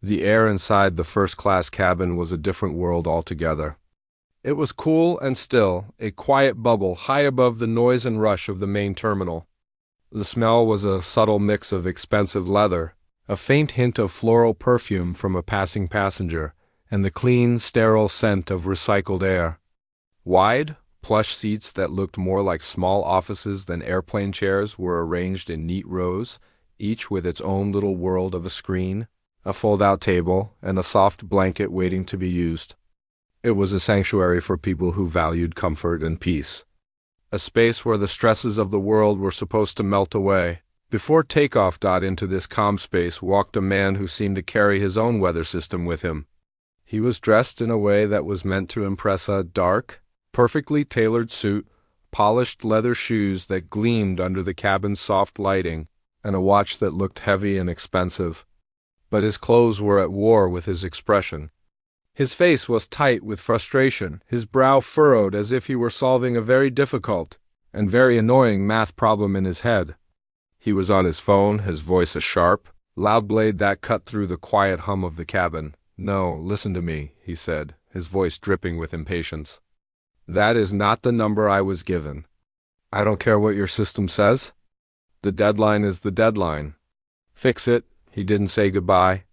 The air inside the first-class cabin was a different world altogether. It was cool and still, a quiet bubble high above the noise and rush of the main terminal. The smell was a subtle mix of expensive leather, a faint hint of floral perfume from a passing passenger, and the clean, sterile scent of recycled air. Wide, plush seats that looked more like small offices than airplane chairs were arranged in neat rows, each with its own little world of a screen, a fold-out table, and a soft blanket waiting to be used. It was a sanctuary for people who valued comfort and peace. A space where the stresses of the world were supposed to melt away. Before takeoff, into this calm space walked a man who seemed to carry his own weather system with him. He was dressed in a way that was meant to impress: a dark, perfectly tailored suit, polished leather shoes that gleamed under the cabin's soft lighting, and a watch that looked heavy and expensive. But his clothes were at war with his expression. His face was tight with frustration, his brow furrowed as if he were solving a very difficult and very annoying math problem in his head. He was on his phone, his voice a sharp, loud blade that cut through the quiet hum of the cabin. "No, listen to me," he said, his voice dripping with impatience. "That is not the number I was given. I don't care what your system says. The deadline is the deadline. Fix it." He didn't say goodbye.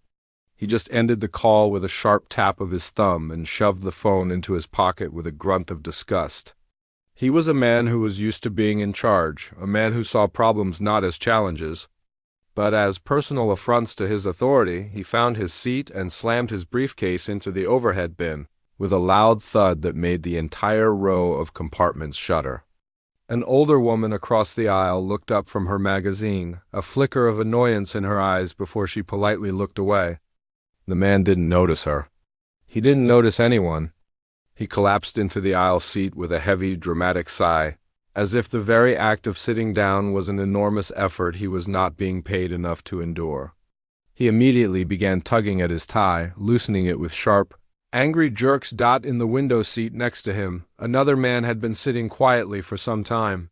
He just ended the call with a sharp tap of his thumb and shoved the phone into his pocket with a grunt of disgust. He was a man who was used to being in charge, a man who saw problems not as challenges, but as personal affronts to his authority. He found his seat and slammed his briefcase into the overhead bin, with a loud thud that made the entire row of compartments shudder. An older woman across the aisle looked up from her magazine, a flicker of annoyance in her eyes before she politely looked away. The man didn't notice her. He didn't notice anyone. He collapsed into the aisle seat with a heavy, dramatic sigh, as if the very act of sitting down was an enormous effort he was not being paid enough to endure. He immediately began tugging at his tie, loosening it with sharp, angry jerks. In the window seat next to him, another man had been sitting quietly for some time.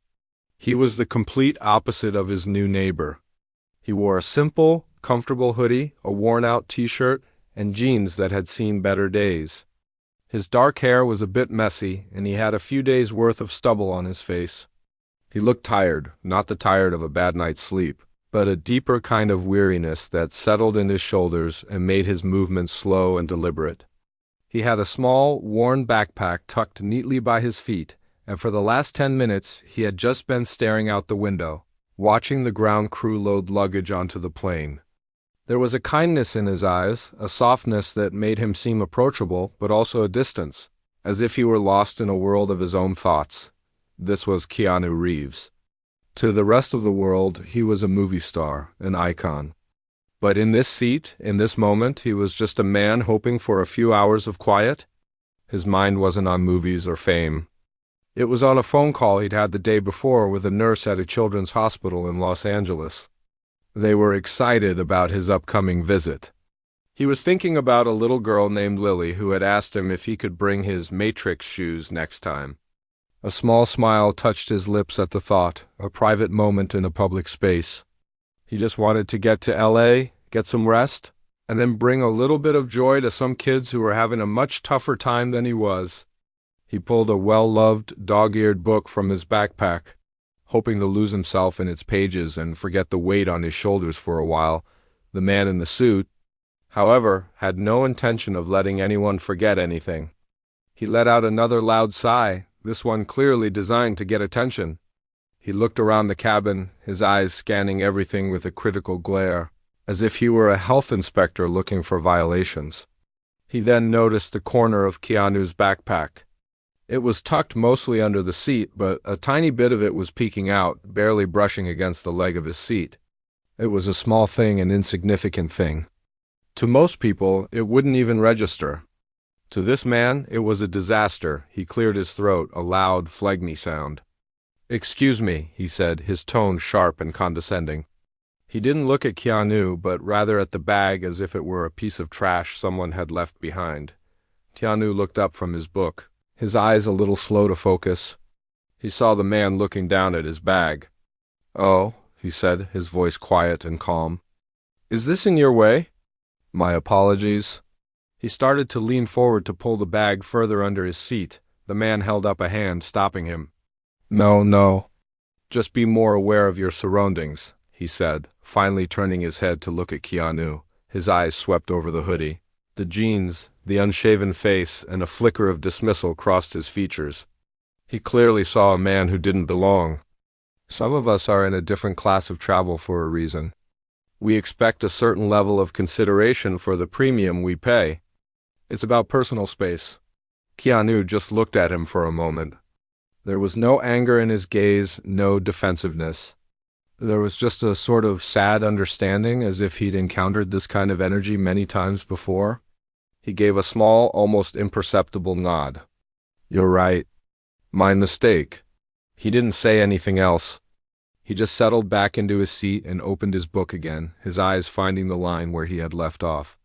He was the complete opposite of his new neighbor. He wore a simple, comfortable hoodie, a worn-out t-shirt, and jeans that had seen better days. His dark hair was a bit messy, and he had a few days' worth of stubble on his face. He looked tired, not the tired of a bad night's sleep, but a deeper kind of weariness that settled in his shoulders and made his movements slow and deliberate. He had a small, worn backpack tucked neatly by his feet, and for the last 10 minutes he had just been staring out the window, watching the ground crew load luggage onto the plane. There was a kindness in his eyes, a softness that made him seem approachable, but also a distance, as if he were lost in a world of his own thoughts. This was Keanu Reeves. To the rest of the world, he was a movie star, an icon. But in this seat, in this moment, he was just a man hoping for a few hours of quiet. His mind wasn't on movies or fame. It was on a phone call he'd had the day before with a nurse at a children's hospital in Los Angeles. They were excited about his upcoming visit. He was thinking about a little girl named Lily who had asked him if he could bring his Matrix shoes next time. A small smile touched his lips at the thought, a private moment in a public space. He just wanted to get to L.A., get some rest, and then bring a little bit of joy to some kids who were having a much tougher time than he was. He pulled a well-loved, dog-eared book from his backpack, hoping to lose himself in its pages and forget the weight on his shoulders for a while. The man in the suit, however, had no intention of letting anyone forget anything. He let out another loud sigh, this one clearly designed to get attention. He looked around the cabin, his eyes scanning everything with a critical glare, as if he were a health inspector looking for violations. He then noticed the corner of Keanu's backpack. It was tucked mostly under the seat, but a tiny bit of it was peeking out, barely brushing against the leg of his seat. It was a small thing, an insignificant thing. To most people, it wouldn't even register. To this man, it was a disaster. He cleared his throat, a loud, phlegmy sound. "Excuse me," he said, his tone sharp and condescending. He didn't look at Keanu, but rather at the bag as if it were a piece of trash someone had left behind. Keanu looked up from his book, his eyes a little slow to focus. He saw the man looking down at his bag. "Oh," he said, his voice quiet and calm. "Is this in your way?" My apologies. He started to lean forward to pull the bag further under his seat. The man held up a hand, stopping him. No, no. Just be more aware of your surroundings, he said, finally turning his head to look at Keanu. His eyes swept over the hoodie. The jeans, the unshaven face, and a flicker of dismissal crossed his features. He clearly saw a man who didn't belong. Some of us are in a different class of travel for a reason. We expect a certain level of consideration for the premium we pay. It's about personal space. Keanu just looked at him for a moment. There was no anger in his gaze, no defensiveness. There was just a sort of sad understanding, as if he'd encountered this kind of energy many times before. He gave a small, almost imperceptible nod. You're right. My mistake. He didn't say anything else. He just settled back into his seat and opened his book again, his eyes finding the line where he had left off.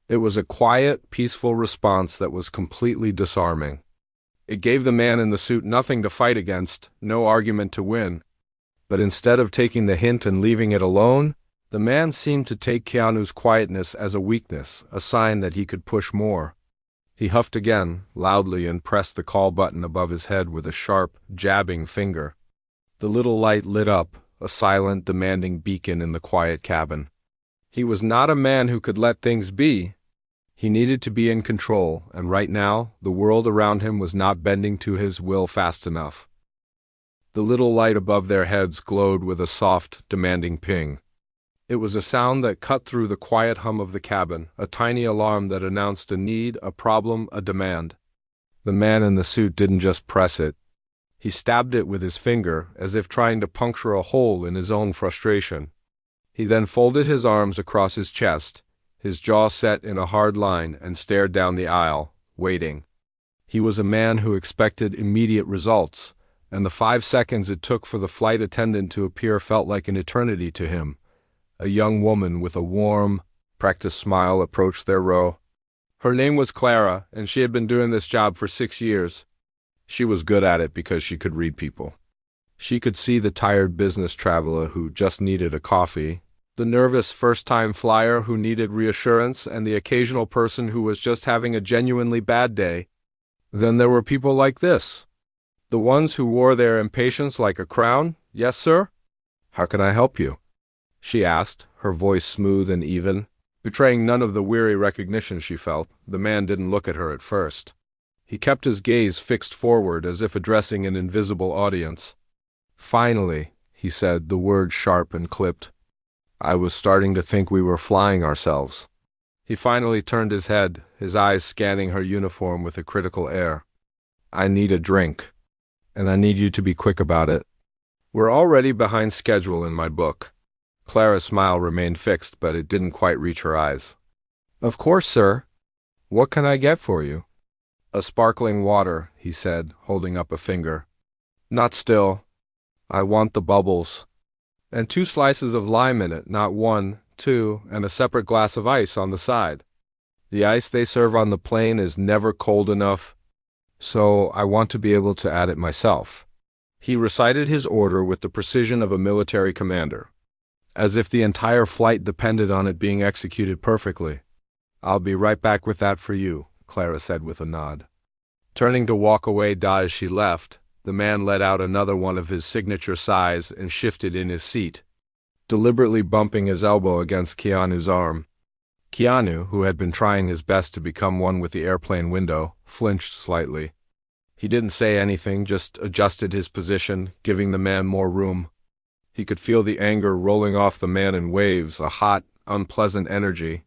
It was a quiet, peaceful response that was completely disarming. It gave the man in the suit nothing to fight against, no argument to win. But instead of taking the hint and leaving it alone, the man seemed to take Keanu's quietness as a weakness, a sign that he could push more. He huffed again, loudly, and pressed the call button above his head with a sharp, jabbing finger. The little light lit up, a silent, demanding beacon in the quiet cabin. He was not a man who could let things be. He needed to be in control, and right now, the world around him was not bending to his will fast enough. The little light above their heads glowed with a soft, demanding ping. It was a sound that cut through the quiet hum of the cabin, a tiny alarm that announced a need, a problem, a demand. The man in the suit didn't just press it. He stabbed it with his finger, as if trying to puncture a hole in his own frustration. He then folded his arms across his chest, his jaw set in a hard line, and stared down the aisle, waiting. He was a man who expected immediate results, and the 5 seconds it took for the flight attendant to appear felt like an eternity to him. A young woman with a warm, practiced smile approached their row. Her name was Clara, and she had been doing this job for 6 years. She was good at it because she could read people. She could see the tired business traveler who just needed a coffee, the nervous first-time flyer who needed reassurance, and the occasional person who was just having a genuinely bad day. Then there were people like this. The ones who wore their impatience like a crown. Yes, sir? How can I help you? She asked, her voice smooth and even, betraying none of the weary recognition she felt. The man didn't look at her at first. He kept his gaze fixed forward as if addressing an invisible audience. Finally, he said, the words sharp and clipped. I was starting to think we were flying ourselves. He finally turned his head, his eyes scanning her uniform with a critical air. I need a drink, and I need you to be quick about it. We're already behind schedule in my book. Clara's smile remained fixed, but it didn't quite reach her eyes. Of course, sir. What can I get for you? A sparkling water, he said, holding up a finger. Not still. I want the bubbles. And 2 slices of lime in it, not 1, 2, and a separate glass of ice on the side. The ice they serve on the plane is never cold enough, so I want to be able to add it myself. He recited his order with the precision of a military commander, as if the entire flight depended on it being executed perfectly. I'll be right back with that for you, Clara said with a nod. Turning to walk away as she left, the man let out another one of his signature sighs and shifted in his seat, deliberately bumping his elbow against Keanu's arm. Keanu, who had been trying his best to become one with the airplane window, flinched slightly. He didn't say anything, just adjusted his position, giving the man more room. He could feel the anger rolling off the man in waves, a hot, unpleasant energy.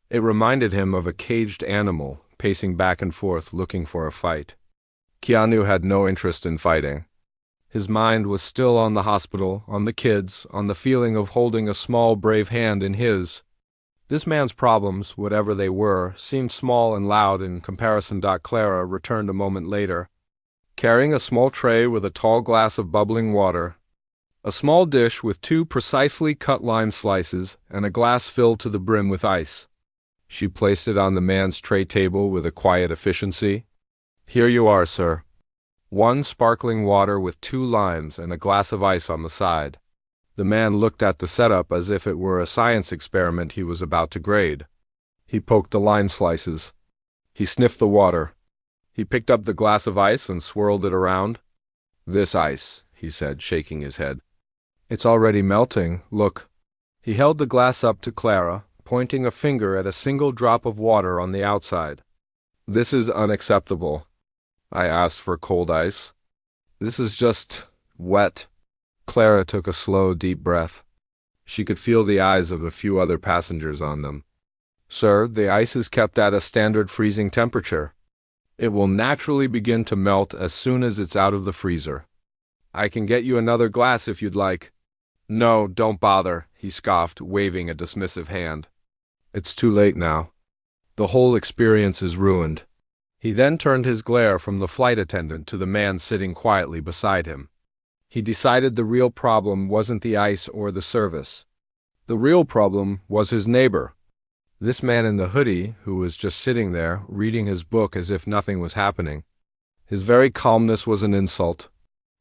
It reminded him of a caged animal, pacing back and forth, looking for a fight. Keanu had no interest in fighting. His mind was still on the hospital, on the kids, on the feeling of holding a small, brave hand in his. This man's problems, whatever they were, seemed small and loud in comparison. Clara returned a moment later, carrying a small tray with a tall glass of bubbling water, a small dish with 2 precisely cut lime slices, and a glass filled to the brim with ice. She placed it on the man's tray table with a quiet efficiency. Here you are, sir. 1 sparkling water with 2 limes and a glass of ice on the side. The man looked at the setup as if it were a science experiment he was about to grade. He poked the lime slices. He sniffed the water. He picked up the glass of ice and swirled it around. "This ice," he said, shaking his head. "It's already melting, look." He held the glass up to Clara, pointing a finger at a single drop of water on the outside. "This is unacceptable. I asked for cold ice. This is just wet." Clara took a slow, deep breath. She could feel the eyes of a few other passengers on them. "Sir, the ice is kept at a standard freezing temperature. It will naturally begin to melt as soon as it's out of the freezer. I can get you another glass if you'd like." "No, don't bother," he scoffed, waving a dismissive hand. "It's too late now. The whole experience is ruined." He then turned his glare from the flight attendant to the man sitting quietly beside him. He decided the real problem wasn't the ice or the service. The real problem was his neighbor. This man in the hoodie, who was just sitting there, reading his book as if nothing was happening. His very calmness was an insult.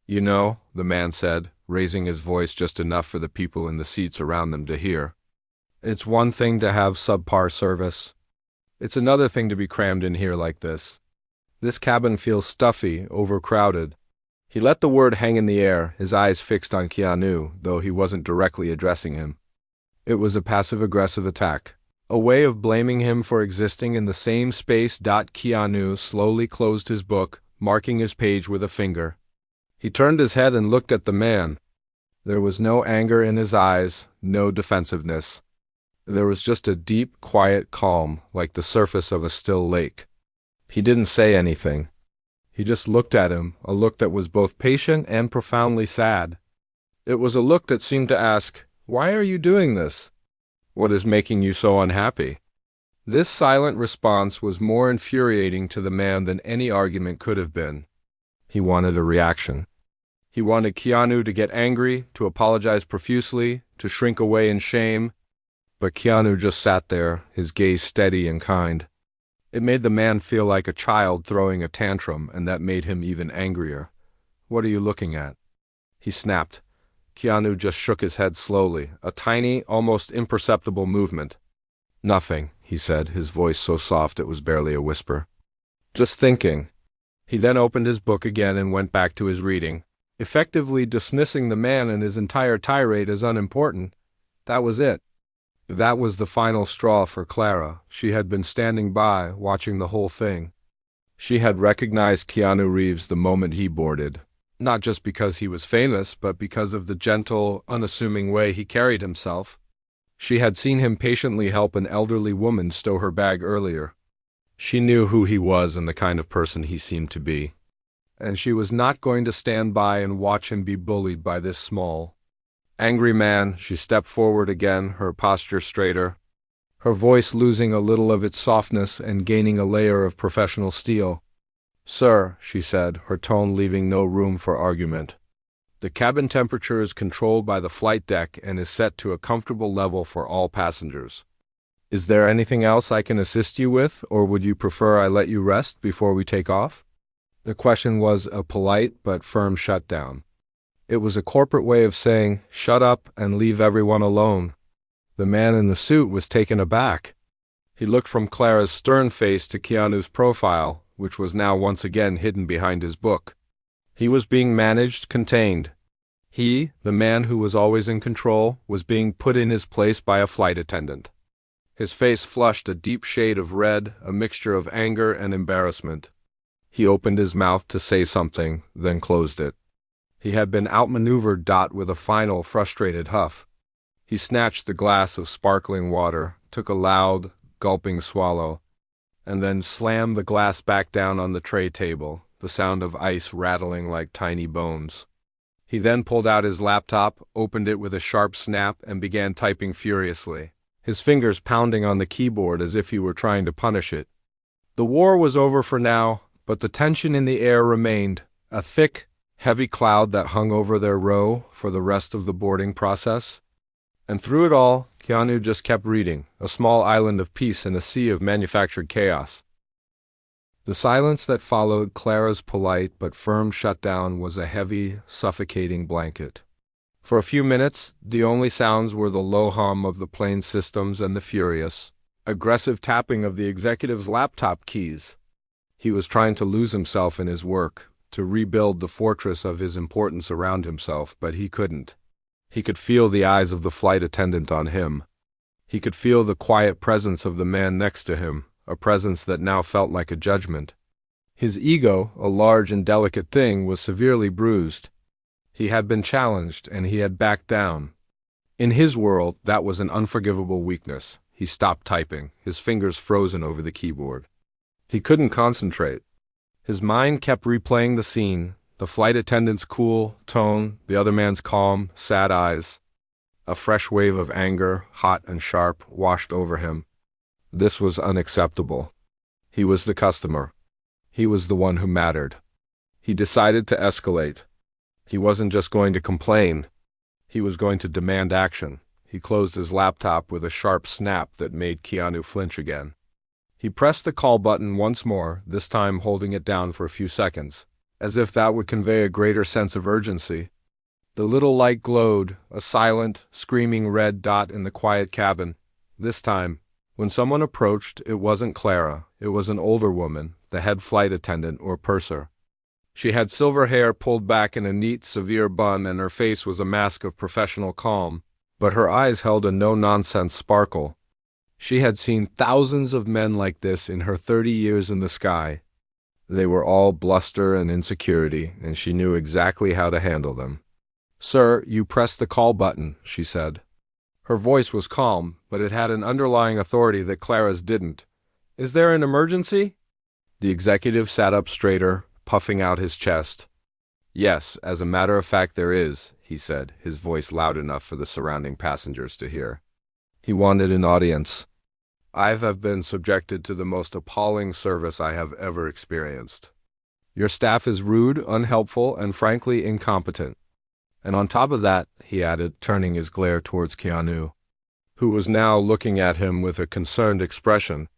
"You know," the man said, raising his voice just enough for the people in the seats around them to hear, "it's one thing to have subpar service. It's another thing to be crammed in here like this. This cabin feels stuffy, overcrowded." He let the word hang in the air, his eyes fixed on Keanu, though he wasn't directly addressing him. It was a passive-aggressive attack, a way of blaming him for existing in the same space. Keanu slowly closed his book, marking his page with a finger. He turned his head and looked at the man. There was no anger in his eyes, no defensiveness. There was just a deep, quiet calm, like the surface of a still lake. He didn't say anything. He just looked at him, a look that was both patient and profoundly sad. It was a look that seemed to ask, "Why are you doing this? What is making you so unhappy?" This silent response was more infuriating to the man than any argument could have been. He wanted a reaction. He wanted Keanu to get angry, to apologize profusely, to shrink away in shame. But Keanu just sat there, his gaze steady and kind. It made the man feel like a child throwing a tantrum, and that made him even angrier. "What are you looking at?" he snapped. Keanu just shook his head slowly, a tiny, almost imperceptible movement. "Nothing," he said, his voice so soft it was barely a whisper. "Just thinking." He then opened his book again and went back to his reading, effectively dismissing the man and his entire tirade as unimportant. That was it. That was the final straw for Clara. She had been standing by, watching the whole thing. She had recognized Keanu Reeves the moment he boarded, not just because he was famous, but because of the gentle, unassuming way he carried himself. She had seen him patiently help an elderly woman stow her bag earlier. She knew who he was and the kind of person he seemed to be. And she was not going to stand by and watch him be bullied by this small, angry man. She stepped forward again, her posture straighter, her voice losing a little of its softness and gaining a layer of professional steel. "Sir," she said, her tone leaving no room for argument, "the cabin temperature is controlled by the flight deck and is set to a comfortable level for all passengers. Is there anything else I can assist you with, or would you prefer I let you rest before we take off?" The question was a polite but firm shutdown. It was a corporate way of saying, "Shut up and leave everyone alone." The man in the suit was taken aback. He looked from Clara's stern face to Keanu's profile, which was now once again hidden behind his book. He was being managed, contained. He, the man who was always in control, was being put in his place by a flight attendant. His face flushed a deep shade of red, a mixture of anger and embarrassment. He opened his mouth to say something, then closed it. He had been outmaneuvered. With a final, frustrated huff. He snatched the glass of sparkling water, took a loud, gulping swallow, and then slammed the glass back down on the tray table, the sound of ice rattling like tiny bones. He then pulled out his laptop, opened it with a sharp snap, and began typing furiously, his fingers pounding on the keyboard as if he were trying to punish it. The war was over for now, but the tension in the air remained, a thick, heavy cloud that hung over their row for the rest of the boarding process. And through it all, Keanu just kept reading, a small island of peace in a sea of manufactured chaos. The silence that followed Clara's polite but firm shutdown was a heavy, suffocating blanket. For a few minutes, the only sounds were the low hum of the plane systems and the furious, Aggressive tapping of the executive's laptop keys. He was trying to lose himself in his work, to rebuild the fortress of his importance around himself, but he couldn't. He could feel the eyes of the flight attendant on him. He could feel the quiet presence of the man next to him, a presence that now felt like a judgment. His ego, a large and delicate thing, was severely bruised. He had been challenged, and he had backed down. In his world, that was an unforgivable weakness. He stopped typing, his fingers frozen over the keyboard. He couldn't concentrate. His mind kept replaying the scene, the flight attendant's cool tone, the other man's calm, sad eyes. A fresh wave of anger, hot and sharp, washed over him. This was unacceptable. He was the customer. He was the one who mattered. He decided to escalate. He wasn't just going to complain. He was going to demand action. He closed his laptop with a sharp snap that made Keanu flinch again. He pressed the call button once more, this time holding it down for a few seconds, as if that would convey a greater sense of urgency. The little light glowed, a silent, screaming red dot in the quiet cabin. This time, when someone approached, it wasn't Clara. It was an older woman, the head flight attendant or purser. She had silver hair pulled back in a neat, severe bun, and her face was a mask of professional calm, but her eyes held a no-nonsense sparkle. She had seen thousands of men like this in her 30 years in the sky. They were all bluster and insecurity, and she knew exactly how to handle them. "Sir, you pressed the call button," she said. Her voice was calm, but it had an underlying authority that Clara's didn't. "Is there an emergency?" The executive sat up straighter, puffing out his chest. "Yes, as a matter of fact there is," he said, his voice loud enough for the surrounding passengers to hear. He wanted an audience. "I have been subjected to the most appalling service I have ever experienced. Your staff is rude, unhelpful, and frankly incompetent. And on top of that," he added, turning his glare towards Keanu, who was now looking at him with a concerned expression,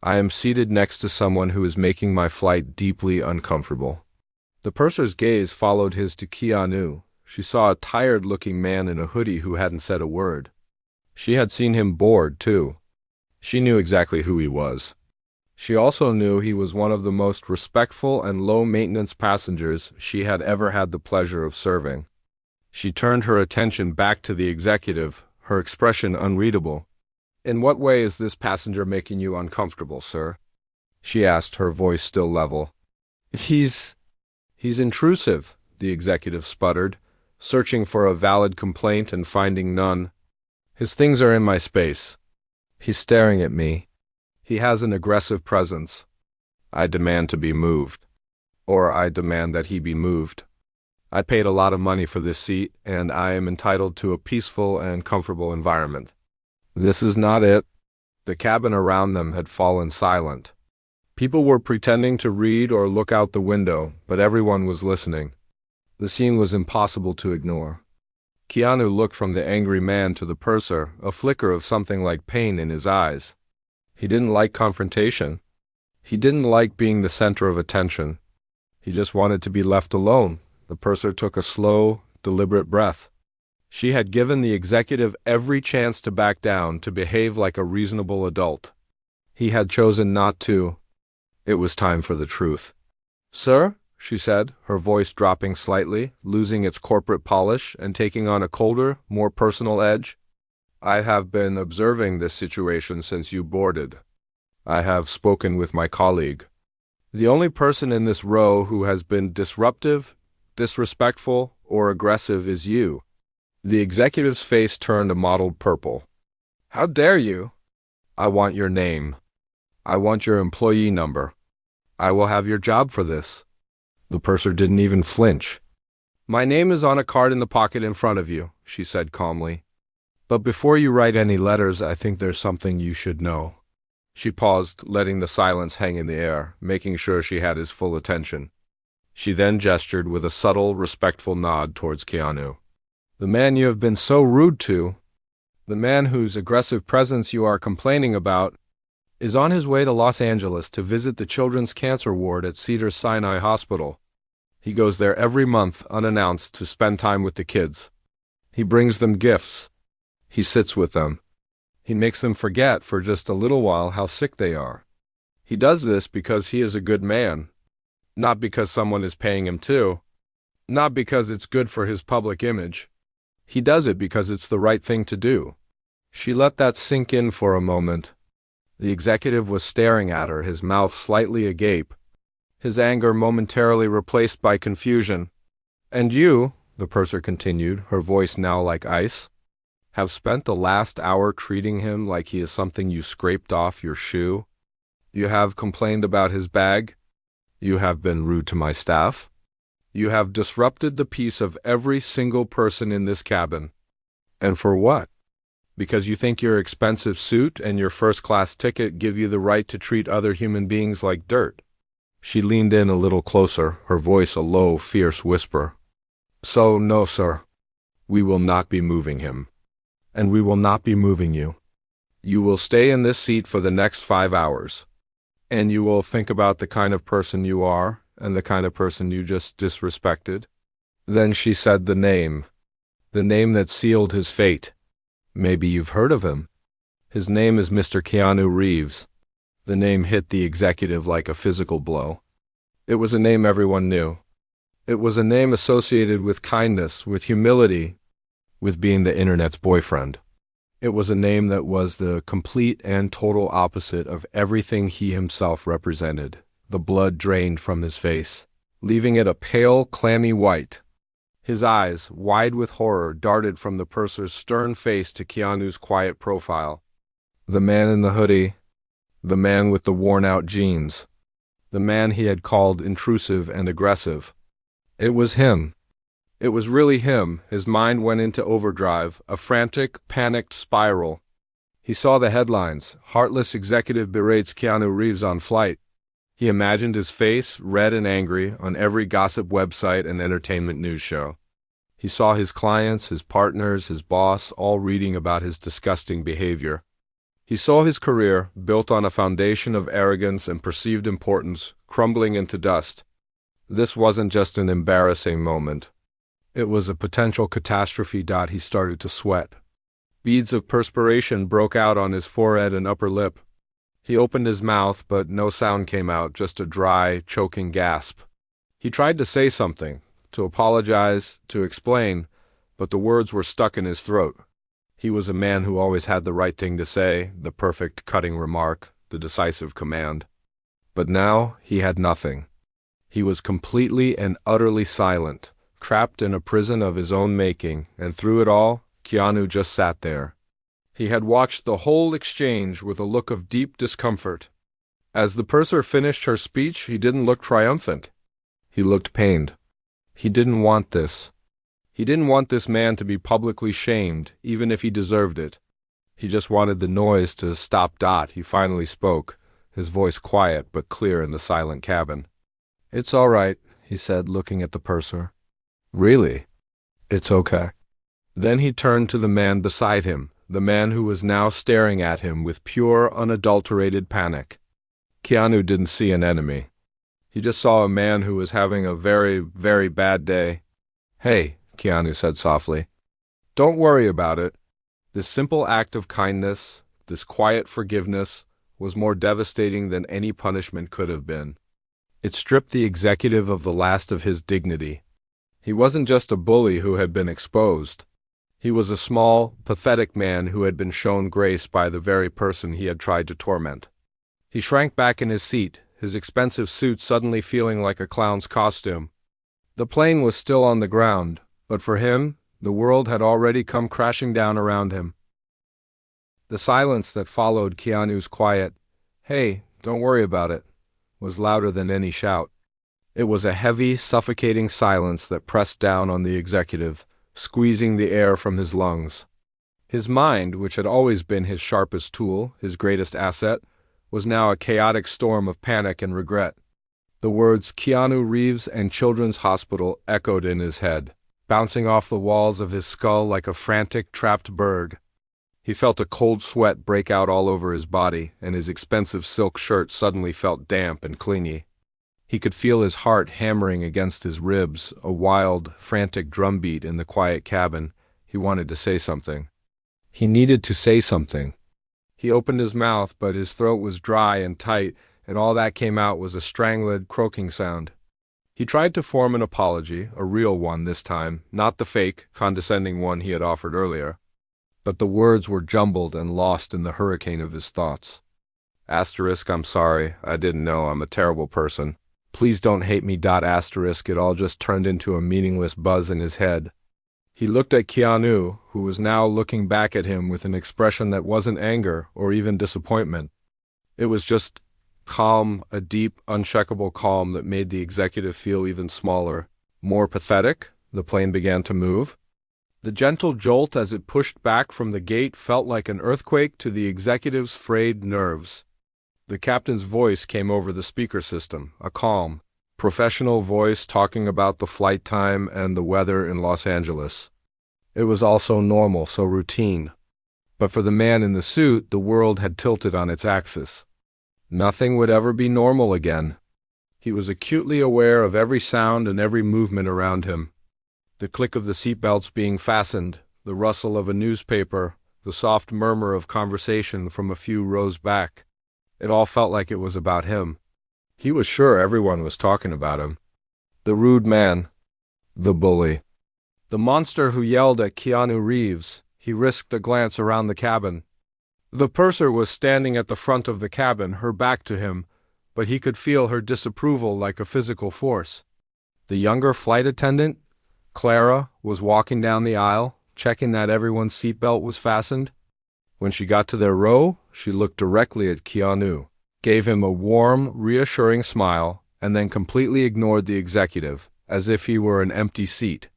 "I am seated next to someone who is making my flight deeply uncomfortable." The purser's gaze followed his to Keanu. She saw a tired-looking man in a hoodie who hadn't said a word. She had seen him bored, too. She knew exactly who he was. She also knew he was one of the most respectful and low-maintenance passengers she had ever had the pleasure of serving. She turned her attention back to the executive, her expression unreadable. "In what way is this passenger making you uncomfortable, sir?" she asked, her voice still level. He's intrusive," the executive sputtered, searching for a valid complaint and finding none. "His things are in my space. He's staring at me. He has an aggressive presence. I demand to be moved. Or I demand that he be moved. I paid a lot of money for this seat, and I am entitled to a peaceful and comfortable environment." This is not it. The cabin around them had fallen silent. People were pretending to read or look out the window, but everyone was listening. The scene was impossible to ignore. Keanu looked from the angry man to the purser, a flicker of something like pain in his eyes. He didn't like confrontation. He didn't like being the center of attention. He just wanted to be left alone. The purser took a slow, deliberate breath. She had given the executive every chance to back down, to behave like a reasonable adult. He had chosen not to. It was time for the truth. "Sir," she said, her voice dropping slightly, losing its corporate polish and taking on a colder, more personal edge, "I have been observing this situation since you boarded. I have spoken with my colleague. The only person in this row who has been disruptive, disrespectful, or aggressive is you." The executive's face turned a mottled purple. "How dare you?" "I want your name. I want your employee number. I will have your job for this." The purser didn't even flinch. "My name is on a card in the pocket in front of you," she said calmly. "But before you write any letters, I think there's something you should know." She paused, letting the silence hang in the air, making sure she had his full attention. She then gestured with a subtle, respectful nod towards Keanu. "The man you have been so rude to, the man whose aggressive presence you are complaining about, is on his way to Los Angeles to visit the children's cancer ward at Cedars-Sinai Hospital. He goes there every month, unannounced, to spend time with the kids. He brings them gifts. He sits with them. He makes them forget for just a little while how sick they are. He does this because he is a good man, not because someone is paying him to, not because it's good for his public image. He does it because it's the right thing to do. She let that sink in for a moment. The executive was staring at her, his mouth slightly agape, his anger momentarily replaced by confusion. "And you," the purser continued, her voice now like ice, "have spent the last hour treating him like he is something you scraped off your shoe. You have complained about his bag. You have been rude to my staff. You have disrupted the peace of every single person in this cabin. And for what? Because you think your expensive suit and your first-class ticket give you the right to treat other human beings like dirt." She leaned in a little closer, her voice a low, fierce whisper. "So, no, sir. We will not be moving him. And we will not be moving you. You will stay in this seat for the next 5 hours. And you will think about the kind of person you are and the kind of person you just disrespected." Then she said the name that sealed his fate. Maybe you've heard of him. His name is Mr. Keanu Reeves. The name hit the executive like a physical blow. It was a name everyone knew. It was a name associated with kindness, with humility, with being the internet's boyfriend. It was a name that was the complete and total opposite of everything he himself represented. The blood drained from his face, leaving it a pale, clammy white. His eyes, wide with horror, darted from the purser's stern face to Keanu's quiet profile. The man in the hoodie, the man with the worn-out jeans, the man he had called intrusive and aggressive. It was him. It was really him. His mind went into overdrive, a frantic, panicked spiral. He saw the headlines: "Heartless executive berates Keanu Reeves on flight." He imagined his face, red and angry, on every gossip website and entertainment news show. He saw his clients, his partners, his boss, all reading about his disgusting behavior. He saw his career, built on a foundation of arrogance and perceived importance, crumbling into dust. This wasn't just an embarrassing moment. It was a potential catastrophe. He started to sweat. Beads of perspiration broke out on his forehead and upper lip. He opened his mouth, but no sound came out, just a dry, choking gasp. He tried to say something, to apologize, to explain, but the words were stuck in his throat. He was a man who always had the right thing to say, the perfect cutting remark, the decisive command. But now he had nothing. He was completely and utterly silent, trapped in a prison of his own making, and through it all, Keanu just sat there. He had watched the whole exchange with a look of deep discomfort. As the purser finished her speech, he didn't look triumphant. He looked pained. He didn't want this. He didn't want this man to be publicly shamed, even if he deserved it. He just wanted the noise to stop. He finally spoke, his voice quiet but clear in the silent cabin. "It's all right," he said, looking at the purser. "Really?" "It's okay." Then he turned to the man beside him, the man who was now staring at him with pure, unadulterated panic. Keanu didn't see an enemy. He just saw a man who was having a very, very bad day. "Hey," Keanu said softly, "don't worry about it. This simple act of kindness, this quiet forgiveness, was more devastating than any punishment could have been. It stripped the executive of the last of his dignity. He wasn't just a bully who had been exposed. He was a small, pathetic man who had been shown grace by the very person he had tried to torment." He shrank back in his seat, his expensive suit suddenly feeling like a clown's costume. The plane was still on the ground, but for him, the world had already come crashing down around him. The silence that followed Keanu's quiet, "Hey, don't worry about it," was louder than any shout. It was a heavy, suffocating silence that pressed down on the executive, squeezing the air from his lungs. His mind, which had always been his sharpest tool, his greatest asset, was now a chaotic storm of panic and regret. The words Keanu Reeves and Children's Hospital echoed in his head, bouncing off the walls of his skull like a frantic, trapped bird. He felt a cold sweat break out all over his body, and his expensive silk shirt suddenly felt damp and clingy. He could feel his heart hammering against his ribs, a wild, frantic drumbeat in the quiet cabin. He wanted to say something. He needed to say something. He opened his mouth, but his throat was dry and tight, and all that came out was a strangled, croaking sound. He tried to form an apology, a real one this time, not the fake, condescending one he had offered earlier. But the words were jumbled and lost in the hurricane of his thoughts. Asterisk, I'm sorry. I didn't know. I'm a terrible person. Please don't hate me. Asterisk. It all just turned into a meaningless buzz in his head. He looked at Keanu, who was now looking back at him with an expression that wasn't anger or even disappointment. It was just calm, a deep, unshakable calm that made the executive feel even smaller. More pathetic, the plane began to move. The gentle jolt as it pushed back from the gate felt like an earthquake to the executive's frayed nerves. The captain's voice came over the speaker system, a calm, professional voice talking about the flight time and the weather in Los Angeles. It was all so normal, so routine. But for the man in the suit, the world had tilted on its axis. Nothing would ever be normal again. He was acutely aware of every sound and every movement around him. The click of the seatbelts being fastened, the rustle of a newspaper, the soft murmur of conversation from a few rows back. It all felt like it was about him. He was sure everyone was talking about him. The rude man. The bully. The monster who yelled at Keanu Reeves. He risked a glance around the cabin. The purser was standing at the front of the cabin, her back to him, but he could feel her disapproval like a physical force. The younger flight attendant, Clara, was walking down the aisle, checking that everyone's seatbelt was fastened. When she got to their row, she looked directly at Keanu, gave him a warm, reassuring smile, and then completely ignored the executive, as if he were an empty seat.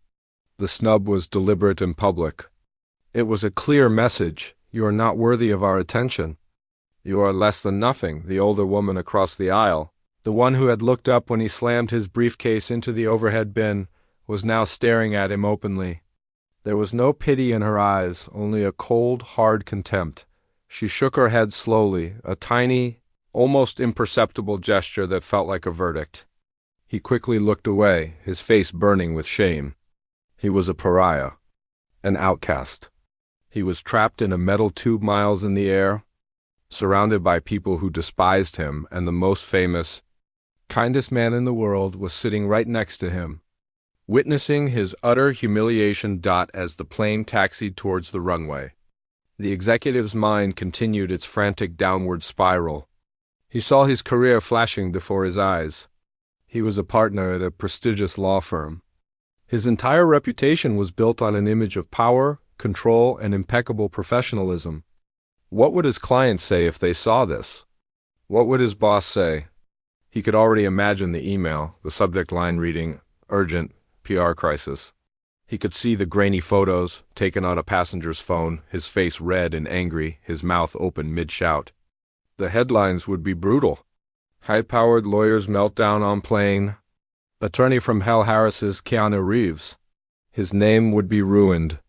The snub was deliberate and public. It was a clear message. You are not worthy of our attention. You are less than nothing. The older woman across the aisle, the one who had looked up when he slammed his briefcase into the overhead bin, was now staring at him openly. There was no pity in her eyes, only a cold, hard contempt. She shook her head slowly, a tiny, almost imperceptible gesture that felt like a verdict. He quickly looked away, his face burning with shame. He was a pariah, an outcast. He was trapped in a metal tube miles in the air, surrounded by people who despised him, and the most famous, kindest man in the world was sitting right next to him, witnessing his utter humiliation. As the plane taxied towards the runway, the executive's mind continued its frantic downward spiral. He saw his career flashing before his eyes. He was a partner at a prestigious law firm. His entire reputation was built on an image of power, control, and impeccable professionalism. What would his clients say if they saw this? What would his boss say? He could already imagine the email, the subject line reading, "Urgent, PR crisis." He could see the grainy photos, taken on a passenger's phone, his face red and angry, his mouth open mid-shout. The headlines would be brutal. High-powered lawyer's meltdown on plane. Attorney from Hell Harris's Keanu Reeves. His name would be ruined.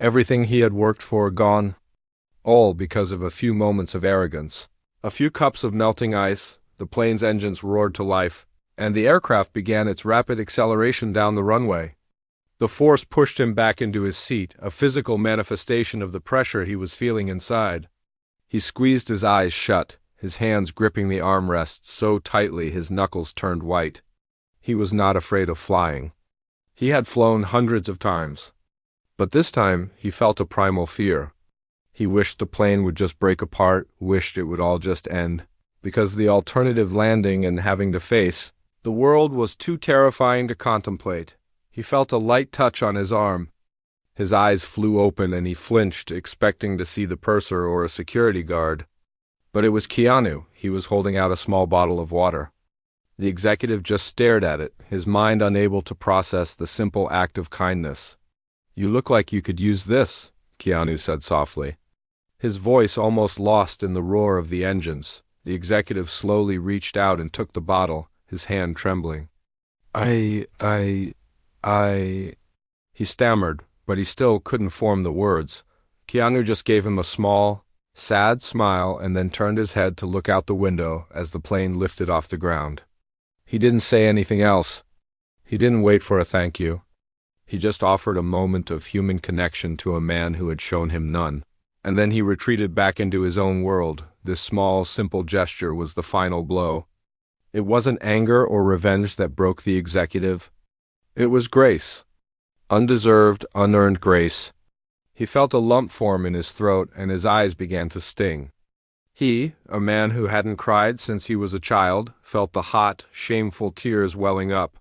Everything he had worked for gone. All because of a few moments of arrogance. A few cups of melting ice, the plane's engines roared to life, and the aircraft began its rapid acceleration down the runway. The force pushed him back into his seat, a physical manifestation of the pressure he was feeling inside. He squeezed his eyes shut, his hands gripping the armrests so tightly his knuckles turned white. He was not afraid of flying. He had flown hundreds of times. But this time, he felt a primal fear. He wished the plane would just break apart, wished it would all just end, because the alternative landing and having to face the world was too terrifying to contemplate. He felt a light touch on his arm. His eyes flew open and he flinched, expecting to see the purser or a security guard. But it was Keanu. He was holding out a small bottle of water. The executive just stared at it, his mind unable to process the simple act of kindness. "You look like you could use this," Keanu said softly. His voice almost lost in the roar of the engines. The executive slowly reached out and took the bottle, his hand trembling. I... He stammered, but he still couldn't form the words. Keanu just gave him a small, sad smile and then turned his head to look out the window as the plane lifted off the ground. He didn't say anything else. He didn't wait for a thank you. He just offered a moment of human connection to a man who had shown him none. And then he retreated back into his own world. This small, simple gesture was the final blow. It wasn't anger or revenge that broke the executive. It was grace. Undeserved, unearned grace. He felt a lump form in his throat, and his eyes began to sting. He, a man who hadn't cried since he was a child, felt the hot, shameful tears welling up.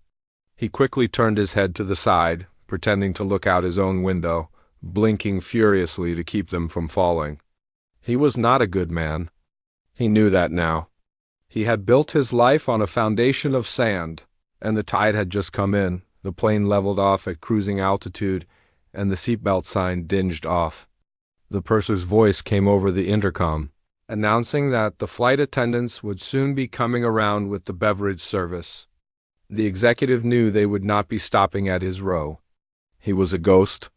He quickly turned his head to the side, pretending to look out his own window, blinking furiously to keep them from falling. He was not a good man. He knew that now. He had built his life on a foundation of sand, and the tide had just come in. The plane leveled off at cruising altitude, and the seatbelt sign dinged off. The purser's voice came over the intercom, announcing that the flight attendants would soon be coming around with the beverage service. The executive knew they would not be stopping at his row. He was a ghost,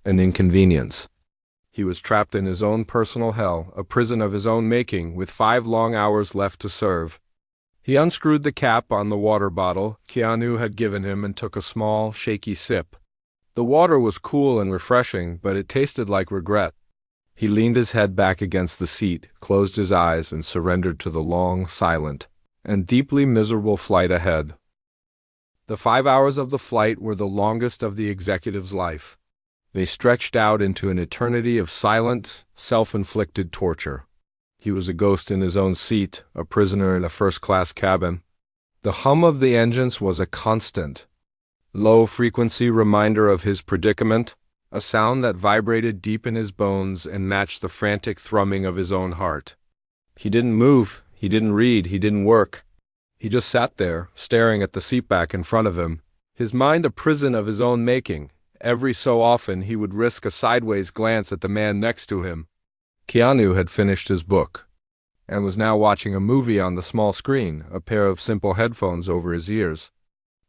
an inconvenience. He was trapped in his own personal hell, a prison of his own making, with 5 long hours left to serve. He unscrewed the cap on the water bottle Keanu had given him and took a small, shaky sip. The water was cool and refreshing, but it tasted like regret. He leaned his head back against the seat, closed his eyes, and surrendered to the long, silent, and deeply miserable flight ahead. The 5 hours of the flight were the longest of the executive's life. They stretched out into an eternity of silent, self-inflicted torture. He was a ghost in his own seat, a prisoner in a first-class cabin. The hum of the engines was a constant, low-frequency reminder of his predicament, a sound that vibrated deep in his bones and matched the frantic thrumming of his own heart. He didn't move, he didn't read, he didn't work. He just sat there, staring at the seatback in front of him, his mind a prison of his own making. Every so often he would risk a sideways glance at the man next to him. Keanu had finished his book, and was now watching a movie on the small screen, a pair of simple headphones over his ears.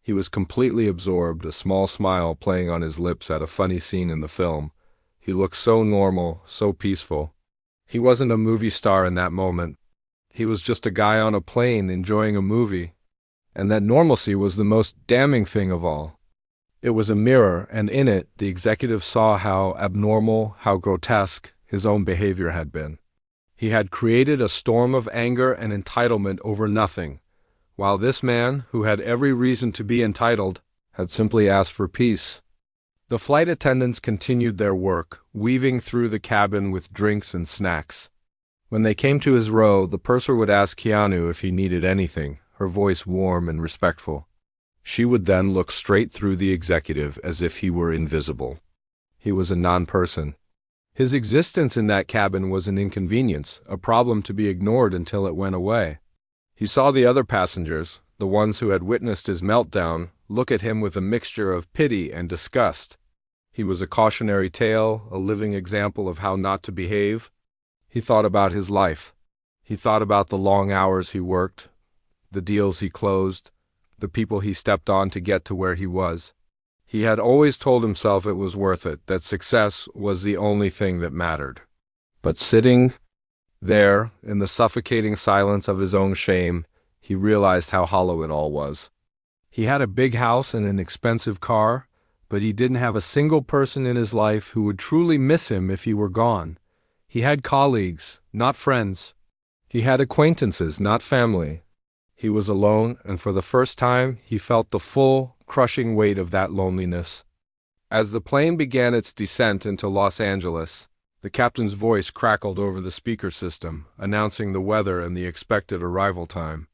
He was completely absorbed, a small smile playing on his lips at a funny scene in the film. He looked so normal, so peaceful. He wasn't a movie star in that moment. He was just a guy on a plane enjoying a movie. And that normalcy was the most damning thing of all. It was a mirror, and in it, the executive saw how abnormal, how grotesque his own behavior had been. He had created a storm of anger and entitlement over nothing, while this man, who had every reason to be entitled, had simply asked for peace. The flight attendants continued their work, weaving through the cabin with drinks and snacks. When they came to his row, the purser would ask Keanu if he needed anything, her voice warm and respectful. She would then look straight through the executive as if he were invisible. He was a non-person. His existence in that cabin was an inconvenience, a problem to be ignored until it went away. He saw the other passengers, the ones who had witnessed his meltdown, look at him with a mixture of pity and disgust. He was a cautionary tale, a living example of how not to behave. He thought about his life. He thought about the long hours he worked, the deals he closed, the people he stepped on to get to where he was. He had always told himself it was worth it, that success was the only thing that mattered. But sitting there, in the suffocating silence of his own shame, he realized how hollow it all was. He had a big house and an expensive car, but he didn't have a single person in his life who would truly miss him if he were gone. He had colleagues, not friends. He had acquaintances, not family. He was alone, and for the first time, he felt the full, crushing weight of that loneliness. As the plane began its descent into Los Angeles, the captain's voice crackled over the speaker system, announcing the weather and the expected arrival time.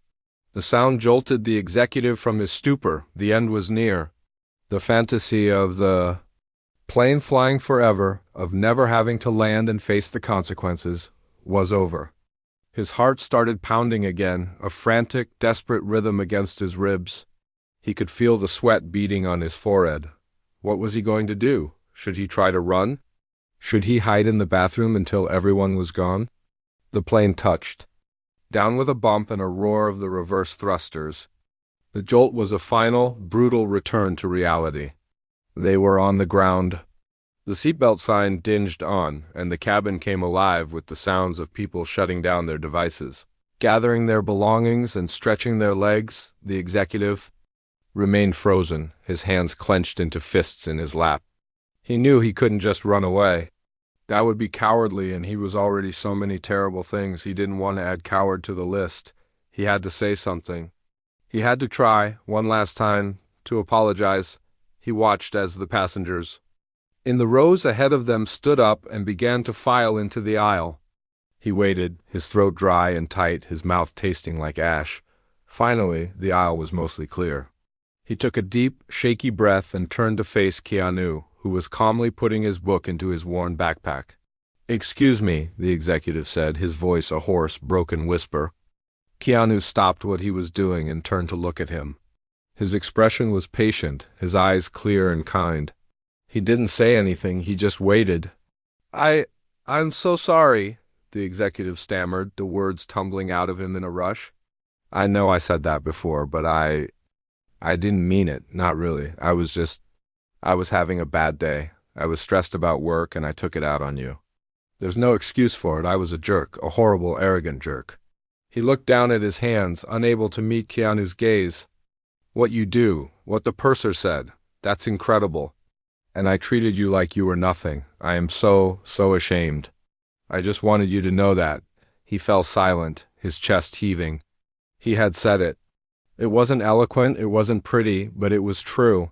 The sound jolted the executive from his stupor. The end was near. The fantasy of the plane flying forever, of never having to land and face the consequences, was over. His heart started pounding again, a frantic, desperate rhythm against his ribs. He could feel the sweat beading on his forehead. What was he going to do? Should he try to run? Should he hide in the bathroom until everyone was gone? The plane touched. Down with a bump and a roar of the reverse thrusters. The jolt was a final, brutal return to reality. They were on the ground. The seatbelt sign dinged on, and the cabin came alive with the sounds of people shutting down their devices. Gathering their belongings and stretching their legs, the executive remained frozen, his hands clenched into fists in his lap. He knew he couldn't just run away. That would be cowardly, and he was already so many terrible things. He didn't want to add coward to the list. He had to say something. He had to try, one last time, to apologize. He watched as the passengers in the rows ahead of them stood up and began to file into the aisle. He waited, his throat dry and tight, his mouth tasting like ash. Finally, the aisle was mostly clear. He took a deep, shaky breath and turned to face Keanu, who was calmly putting his book into his worn backpack. "Excuse me," the executive said, his voice a hoarse, broken whisper. Keanu stopped what he was doing and turned to look at him. His expression was patient, his eyes clear and kind. He didn't say anything, he just waited. I'm so sorry," the executive stammered, the words tumbling out of him in a rush. "I know I said that before, but I didn't mean it, not really. I was having a bad day. I was stressed about work and I took it out on you. There's no excuse for it. I was a jerk, a horrible, arrogant jerk." He looked down at his hands, unable to meet Keanu's gaze. "What you do, what the purser said, that's incredible. And I treated you like you were nothing. I am so ashamed. I just wanted you to know that." He fell silent, his chest heaving. He had said it. It wasn't eloquent, it wasn't pretty, but it was true.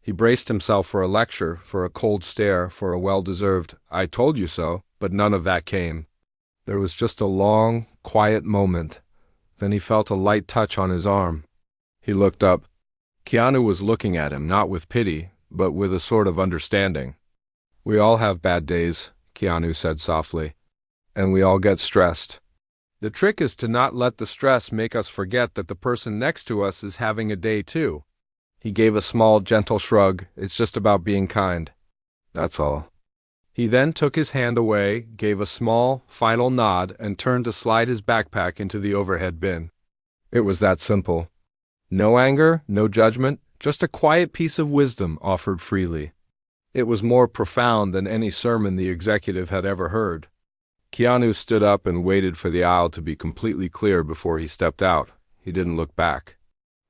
He braced himself for a lecture, for a cold stare, for a well-deserved "I told you so," but none of that came. There was just a long, quiet moment. Then he felt a light touch on his arm. He looked up. Keanu was looking at him, not with pity, but with a sort of understanding. "We all have bad days," Keanu said softly. "And we all get stressed. The trick is to not let the stress make us forget that the person next to us is having a day too." He gave a small, gentle shrug. "It's just about being kind. That's all." He then took his hand away, gave a small, final nod, and turned to slide his backpack into the overhead bin. It was that simple. No anger, no judgment, just a quiet piece of wisdom offered freely. It was more profound than any sermon the executive had ever heard. Keanu stood up and waited for the aisle to be completely clear before he stepped out. He didn't look back.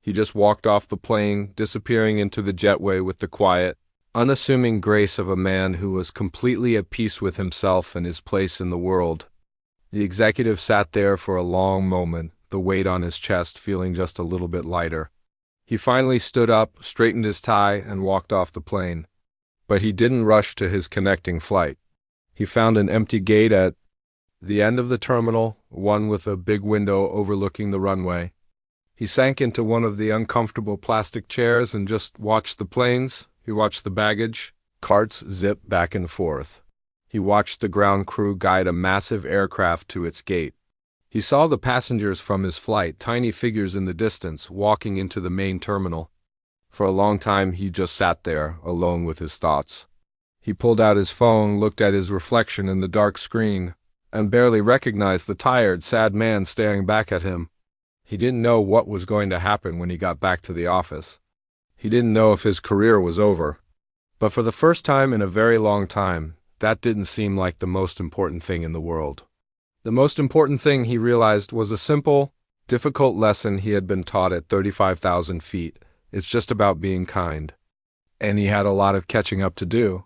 He just walked off the plane, disappearing into the jetway with the quiet, unassuming grace of a man who was completely at peace with himself and his place in the world. The executive sat there for a long moment, the weight on his chest feeling just a little bit lighter. He finally stood up, straightened his tie, and walked off the plane. But he didn't rush to his connecting flight. He found an empty gate at the end of the terminal, one with a big window overlooking the runway. He sank into one of the uncomfortable plastic chairs and just watched the planes. He watched the baggage carts zip back and forth. He watched the ground crew guide a massive aircraft to its gate. He saw the passengers from his flight, tiny figures in the distance, walking into the main terminal. For a long time he just sat there, alone with his thoughts. He pulled out his phone, looked at his reflection in the dark screen, and barely recognized the tired, sad man staring back at him. He didn't know what was going to happen when he got back to the office. He didn't know if his career was over. But for the first time in a very long time, that didn't seem like the most important thing in the world. The most important thing, he realized, was a simple, difficult lesson he had been taught at 35,000 feet. It's just about being kind. And he had a lot of catching up to do.